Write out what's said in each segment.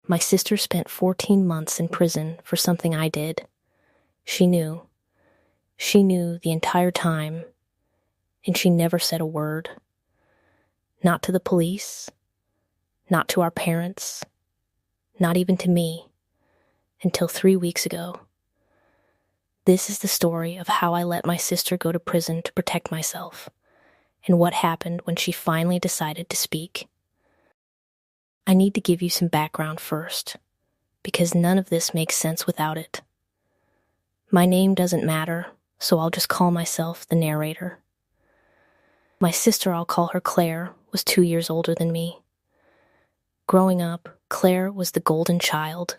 My sister spent 14 months in prison for something I did. She knew. She knew the entire time, and she never said a word. Not to the police, not to our parents, not even to me, until 3 weeks ago. This is the story of how I let my sister go to prison to protect myself, and what happened when she finally decided to speak. I need to give you some background first, because none of this makes sense without it. My name doesn't matter, so I'll just call myself the narrator. My sister, I'll call her Claire, was 2 years older than me. Growing up, Claire was the golden child.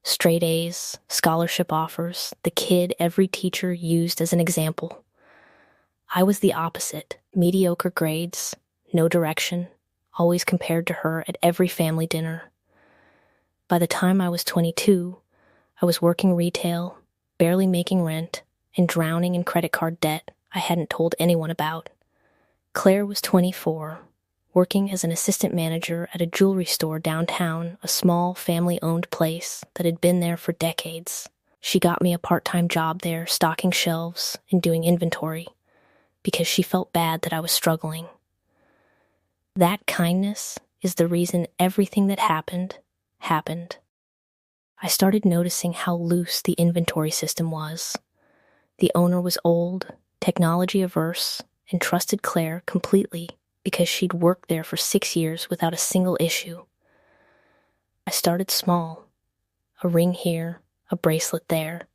Straight A's, scholarship offers, the kid every teacher used as an example. I was the opposite, mediocre grades, no direction, always compared to her at every family dinner. By the time I was 22, I was working retail, barely making rent, and drowning in credit card debt I hadn't told anyone about. Claire was 24, working as an assistant manager at a jewelry store downtown, a small family-owned place that had been there for decades. She got me a part-time job there, stocking shelves and doing inventory, because she felt bad that I was struggling. That kindness is the reason everything that happened. I started noticing how loose the inventory system was. The owner was old, technology-averse, and trusted Claire completely because she'd worked there for 6 years without a single issue. I started small. A ring here, a bracelet there.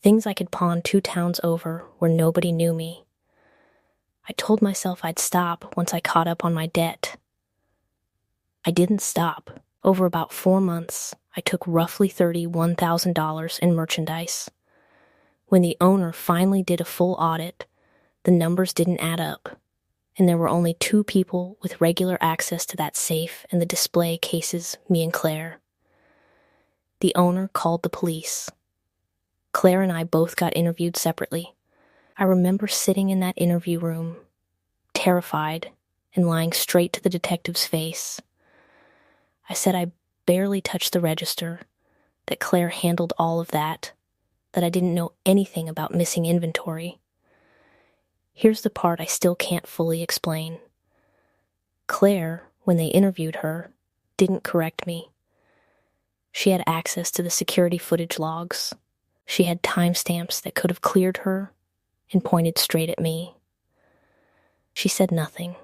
Things I could pawn 2 towns over where nobody knew me. I told myself I'd stop once I caught up on my debt. I didn't stop. Over about 4 months, I took roughly $31,000 in merchandise. When the owner finally did a full audit, the numbers didn't add up, and there were only 2 people with regular access to that safe and the display cases, me and Claire. The owner called the police. Claire and I both got interviewed separately. I remember sitting in that interview room, terrified, and lying straight to the detective's face. I said I barely touched the register, that Claire handled all of that I didn't know anything about missing inventory. Here's the part I still can't fully explain. Claire, when they interviewed her, didn't correct me. She had access to the security footage logs. She had timestamps that could have cleared her and pointed straight at me. She said nothing.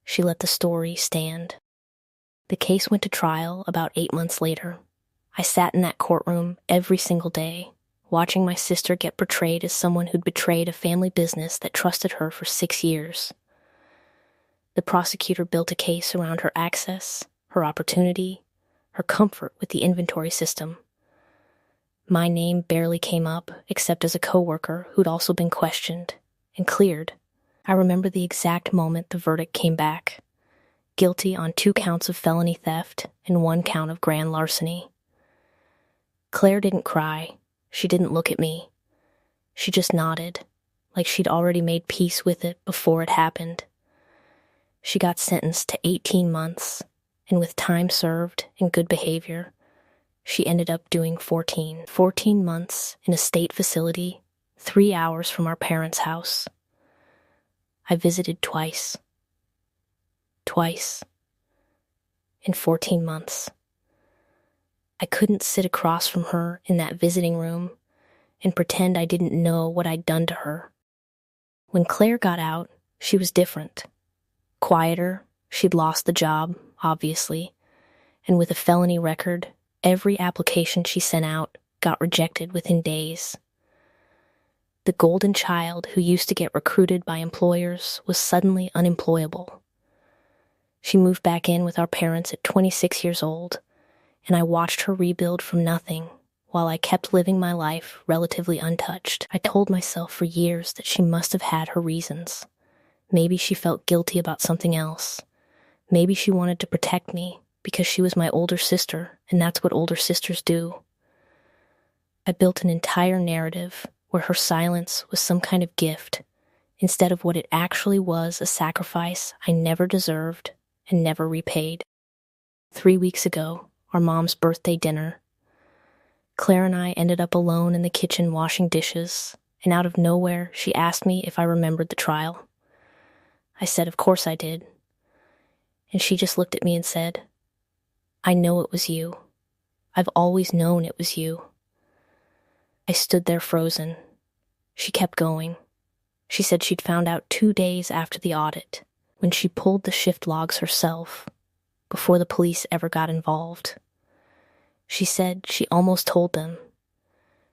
She let the story stand. The case went to trial about 8 months later. I sat in that courtroom every single day, watching my sister get portrayed as someone who'd betrayed a family business that trusted her for 6 years. The prosecutor built a case around her access, her opportunity, her comfort with the inventory system. My name barely came up except as a coworker who'd also been questioned and cleared. I remember the exact moment the verdict came back. Guilty on 2 counts of felony theft and 1 count of grand larceny. Claire didn't cry. She didn't look at me. She just nodded, like she'd already made peace with it before it happened. She got sentenced to 18 months, and with time served and good behavior, she ended up doing 14 months in a state facility, 3 hours from our parents' house. I visited twice in 14 months. I couldn't sit across from her in that visiting room and pretend I didn't know what I'd done to her. When Claire got out, she was different. Quieter, she'd lost the job, obviously, and with a felony record, every application she sent out got rejected within days. The golden child who used to get recruited by employers was suddenly unemployable. She moved back in with our parents at 26 years old, and I watched her rebuild from nothing while I kept living my life relatively untouched. I told myself for years that she must have had her reasons. Maybe she felt guilty about something else. Maybe she wanted to protect me because she was my older sister, and that's what older sisters do. I built an entire narrative where her silence was some kind of gift, instead of what it actually was, a sacrifice I never deserved and never repaid. 3 weeks ago, our mom's birthday dinner. Claire and I ended up alone in the kitchen washing dishes, and out of nowhere, she asked me if I remembered the trial. I said, of course I did. And she just looked at me and said, I know it was you. I've always known it was you. I stood there frozen. She kept going. She said she'd found out 2 days after the audit, when she pulled the shift logs herself, before the police ever got involved. She said she almost told them.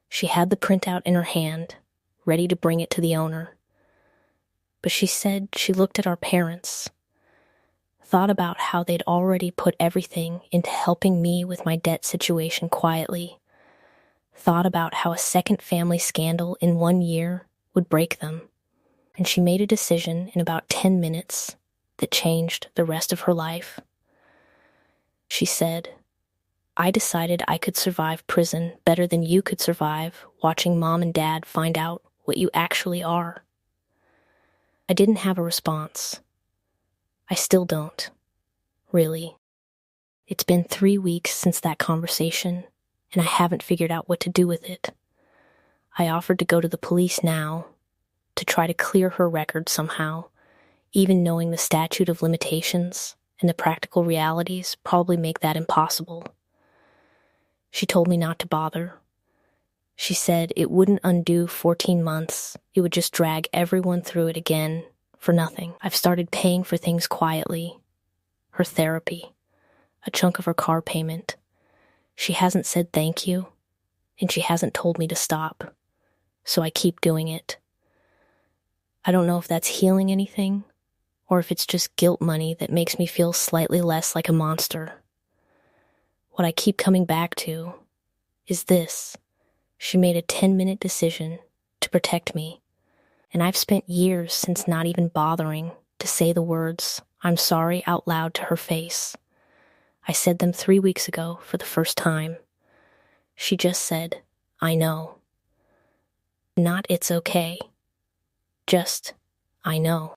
She had the printout in her hand, ready to bring it to the owner. But she said she looked at our parents, thought about how they'd already put everything into helping me with my debt situation quietly, thought about how a second family scandal in 1 year would break them, and she made a decision in about 10 minutes that changed the rest of her life. She said, I decided I could survive prison better than you could survive watching Mom and Dad find out what you actually are. I didn't have a response. I still don't. Really. It's been 3 weeks since that conversation, and I haven't figured out what to do with it. I offered to go to the police now, to try to clear her record somehow, even knowing the statute of limitations and the practical realities probably make that impossible. She told me not to bother. She said it wouldn't undo 14 months. It would just drag everyone through it again for nothing. I've started paying for things quietly. Her therapy, a chunk of her car payment. She hasn't said thank you, and she hasn't told me to stop. So I keep doing it. I don't know if that's healing anything, or if it's just guilt money that makes me feel slightly less like a monster. What I keep coming back to is this. She made a 10-minute decision to protect me, and I've spent years since not even bothering to say the words, I'm sorry, out loud to her face. I said them 3 weeks ago for the first time. She just said, I know. Not it's okay. Just, I know.